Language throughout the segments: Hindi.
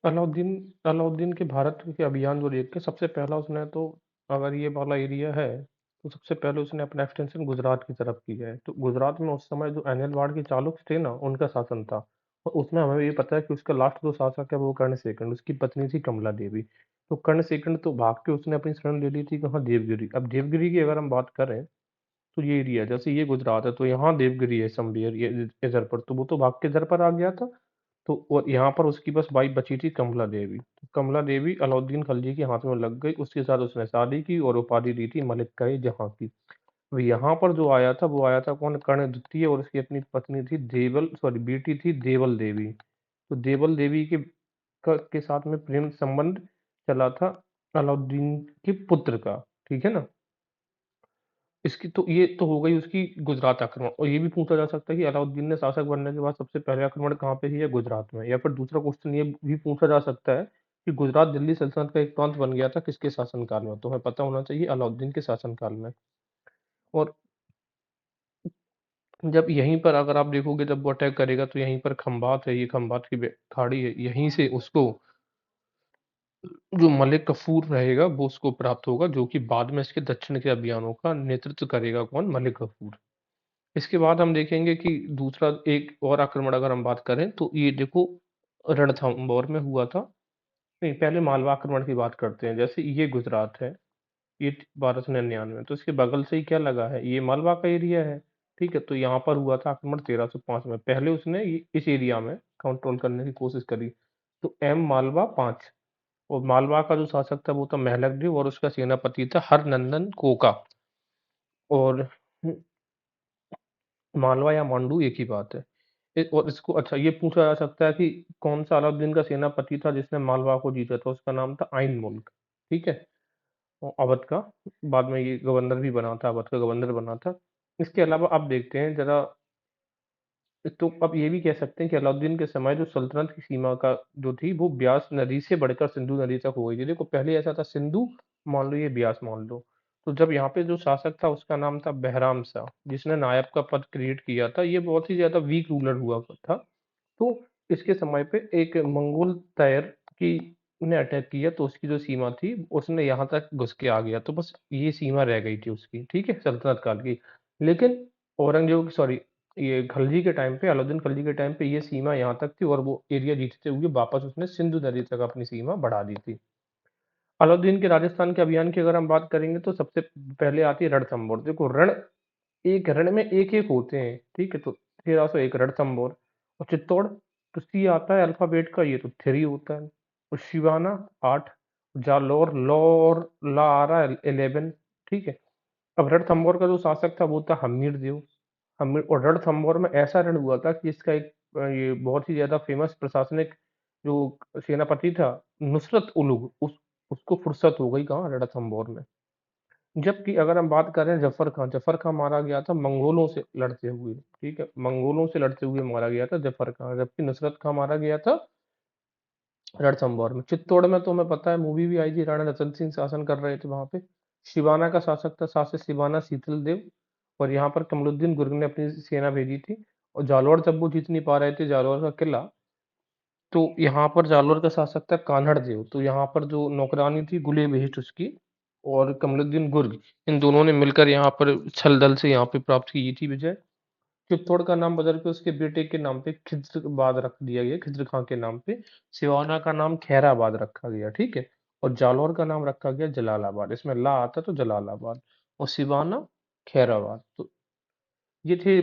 अलाउद्दीन अलाउद्दीन के भारत के अभियान को देख के सबसे पहला उसने तो, अगर ये वाला एरिया है, तो सबसे पहले उसने अपना एक्सटेंशन गुजरात की तरफ किया है। तो गुजरात में उस समय जो अनिलवाड़ के चालुक्य थे ना, उनका शासन था। और उसमें हमें ये पता है कि उसका लास्ट जो शासक है वो कर्ण सेकंड, उसकी पत्नी थी कमला देवी। तो कर्ण सेकंड तो भाग के उसने अपनी शरण ले ली थी कहाँ, देवगिरी। अब देवगिरी की अगर हम बात करें, तो ये एरिया जैसे ये गुजरात है, तो यहाँ देवगिरी है समवेयर, ये इधर पर, तो वो तो भाग के इधर पर आ गया था। तो और यहाँ पर उसकी बस वाइफ बची थी कमला देवी। तो कमला देवी अलाउद्दीन खिलजी के हाथ में लग गई, उसके साथ उसने शादी की और उपाधि दी थी मलिक जहाँ की। तो यहाँ पर जो आया था वो आया था कौन, कर्ण द्वितीय, और उसकी अपनी पत्नी थी देवल, सॉरी बेटी थी देवल देवी। तो देवल देवी के साथ में प्रेम संबंध चला था अलाउद्दीन के पुत्र का। ठीक है ना। इसकी तो ये तो हो गई उसकी गुजरात आक्रमण। और ये भी पूछा जा सकता है कि अलाउद्दीन ने शासक बनने के बाद सबसे पहले आक्रमण कहाँ पे किया, गुजरात में। या फिर दूसरा क्वेश्चन ये भी पूछा जा सकता है कि गुजरात दिल्ली सल्तनत का एक प्रांत बन गया था किसके शासनकाल में। तो हमें पता होना चाहिए अलाउद्दीन के शासनकाल में। और जब यहीं पर अगर आप देखोगे, जब वो अटैक करेगा तो यहीं पर खंबात है, ये खंबात की खाड़ी है, यहीं से उसको जो मलिक कफूर रहेगा वो उसको प्राप्त होगा, जो कि बाद में इसके दक्षिण के अभियानों का नेतृत्व करेगा कौन, मलिक कफूर। इसके बाद हम देखेंगे कि दूसरा एक और आक्रमण अगर हम बात करें, तो ये देखो रणथंभौर में हुआ था। नहीं, पहले मालवा आक्रमण की बात करते हैं। जैसे ये गुजरात है, ये 1299, तो इसके बगल से ही क्या लगा है, ये मालवा का एरिया है। ठीक है, तो यहाँ पर हुआ था आक्रमण 1305 में। पहले उसने इस एरिया में कंट्रोल करने की कोशिश करी। तो एम मालवा 5, और मालवा का जो शासक था वो था महलदेव, और उसका सेनापति था हरनंदन कोका। और मालवा या मांडू एक ही बात है। और इसको अच्छा ये पूछा जा सकता है कि कौन सा अलाउद्दीन का सेनापति था जिसने मालवा को जीता था। उसका नाम था आइन मुल्क। ठीक है, और अवध का, बाद में ये गवर्नर भी बना था, अवध का गवर्नर बना था। इसके अलावा आप देखते हैं जरा, तो अब ये भी कह सकते हैं कि अलाउद्दीन के समय जो सल्तनत की सीमा का जो थी वो ब्यास नदी से बढ़कर सिंधु नदी तक हो गई थी। देखो पहले ऐसा था, सिंधु मान लो, ये ब्यास मान लो। तो जब यहाँ पे जो शासक था उसका नाम था बहराम शाह, जिसने नायब का पद क्रिएट किया था। ये बहुत ही ज्यादा वीक रूलर हुआ था। तो इसके समय पे एक मंगोल तैर की ने अटैक किया, तो उसकी जो सीमा थी उसने यहाँ तक घुस के आ गया। तो बस ये सीमा रह गई थी उसकी, ठीक है, सल्तनत काल की। लेकिन औरंगजेब, सॉरी, ये खलजी के टाइम पे, अलाउद्दीन खलजी के टाइम पे ये सीमा यहाँ तक थी, और वो एरिया जीतते हुए वापस उसने सिंधु नदी तक अपनी सीमा बढ़ा दी थी। अलाउद्दीन के राजस्थान के अभियान की अगर हम बात करेंगे, तो सबसे पहले आती है रणथंभौर। देखो रण, एक रण में एक एक होते हैं, ठीक है। तो 1301 रणथंभौर। और चित्तौड़, तो सी आता है अल्फाबेट का, ये तो 3 होता है। और शिवाना 8, जालौर लौर ला आ रहा है 11। ठीक है। अब रणथंभौर का जो शासक था वो था हम्मीर देव। हम्मीर, और रणथंभौर में ऐसा रण हुआ था कि इसका एक ये बहुत ही ज्यादा फेमस प्रशासनिक जो सेनापति था, नुसरत उलुग, उसको फुर्सत हो गई कहाँ, रणथंभौर में। जबकि अगर हम बात करें जफर खां मारा गया था मंगोलों से लड़ते हुए। ठीक है, मंगोलों से लड़ते हुए मारा गया था जफर खां। जबकि नुसरत खां मारा गया था रणथंभौर में। चित्तौड़ में तो हमें पता है, मूवी भी आई थी, राणा रतन सिंह शासन कर रहे थे वहां पे। शिवाना का शासक था शासक शिवाना शीतल देव। और यहाँ पर कमरुद्दीन गुर्ग ने अपनी सेना भेजी थी। और जालौर जब वो जीत नहीं पा रहे थे, जालौर का किला, तो यहाँ पर जालौर का शासक था कान्हड़ देव। तो यहाँ पर जो नौकरानी थी गुले बेहिट उसकी, और कमरुद्दीन गुर्ग, इन दोनों ने मिलकर यहाँ पर छल दल से यहाँ पे प्राप्त की थी विजय। चित्तौड़ का नाम बदल के उसके बेटे के नाम पे खिज्राबाद रख दिया गया, खिज्र खां के नाम पे। सिवाना का नाम खैराबाद रखा गया, ठीक है। और जालौर का नाम रखा गया जलालाबाद, इसमें ला आता तो जलालाबाद। और सिवाना खैराबाद। तो ये थे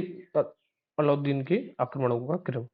अलाउद्दीन के आक्रमणों का क्रम।